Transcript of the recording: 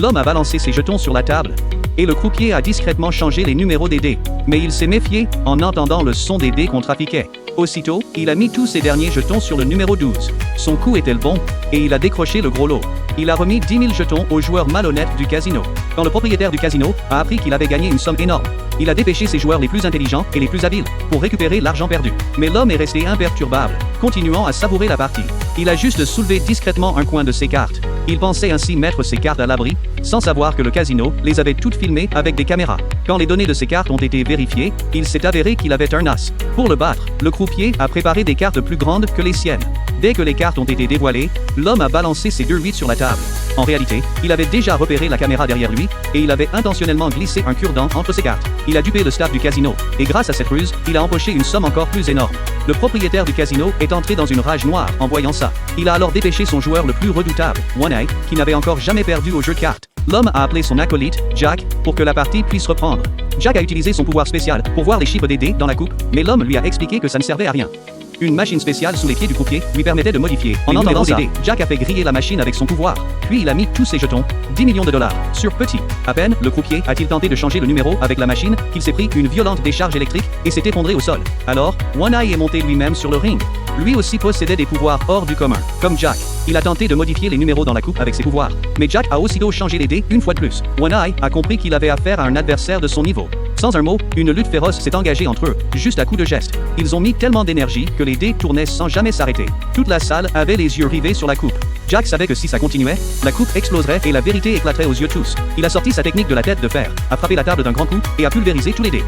L'homme a balancé ses jetons sur la table. Et le croupier a discrètement changé les numéros des dés. Mais il s'est méfié en entendant le son des dés qu'on trafiquait. Aussitôt, il a mis tous ses derniers jetons sur le numéro 12. Son coup était le bon, et il a décroché le gros lot. Il a remis 10 000 jetons aux joueurs malhonnêtes du casino. Quand le propriétaire du casino a appris qu'il avait gagné une somme énorme, il a dépêché ses joueurs les plus intelligents et les plus habiles pour récupérer l'argent perdu. Mais l'homme est resté imperturbable, continuant à savourer la partie. Il a juste soulevé discrètement un coin de ses cartes. Il pensait ainsi mettre ses cartes à l'abri, sans savoir que le casino les avait toutes filmées avec des caméras. Quand les données de ses cartes ont été vérifiées, il s'est avéré qu'il avait un as. Pour le battre, le croupier a préparé des cartes plus grandes que les siennes. Dès que les cartes ont été dévoilées, l'homme a balancé ses 2 8 sur la table. En réalité, il avait déjà repéré la caméra derrière lui, et il avait intentionnellement glissé un cure-dent entre ses cartes. Il a dupé le staff du casino, et grâce à cette ruse, il a empoché une somme encore plus énorme. Le propriétaire du casino est entré dans une rage noire en voyant ça. Il a alors dépêché son joueur le plus redoutable, One Eye, qui n'avait encore jamais perdu au jeu de cartes. L'homme a appelé son acolyte, Jack, pour que la partie puisse reprendre. Jack a utilisé son pouvoir spécial pour voir les chiffres des dés dans la coupe, mais l'homme lui a expliqué que ça ne servait à rien. Une machine spéciale sous les pieds du croupier lui permettait de modifier. En entendant ça, Jack a fait griller la machine avec son pouvoir. Puis il a mis tous ses jetons, 10 millions de dollars, sur petit. À peine, le croupier a-t-il tenté de changer le numéro avec la machine, qu'il s'est pris une violente décharge électrique et s'est effondré au sol. Alors, One Eye est monté lui-même sur le ring. Lui aussi possédait des pouvoirs hors du commun. Comme Jack, il a tenté de modifier les numéros dans la coupe avec ses pouvoirs. Mais Jack a aussitôt changé les dés une fois de plus. One Eye a compris qu'il avait affaire à un adversaire de son niveau. Sans un mot, une lutte féroce s'est engagée entre eux, juste à coups de gestes. Ils ont mis tellement d'énergie que les dés tournaient sans jamais s'arrêter. Toute la salle avait les yeux rivés sur la coupe. Jack savait que si ça continuait, la coupe exploserait et la vérité éclaterait aux yeux de tous. Il a sorti sa technique de la tête de fer, a frappé la table d'un grand coup et a pulvérisé tous les dés.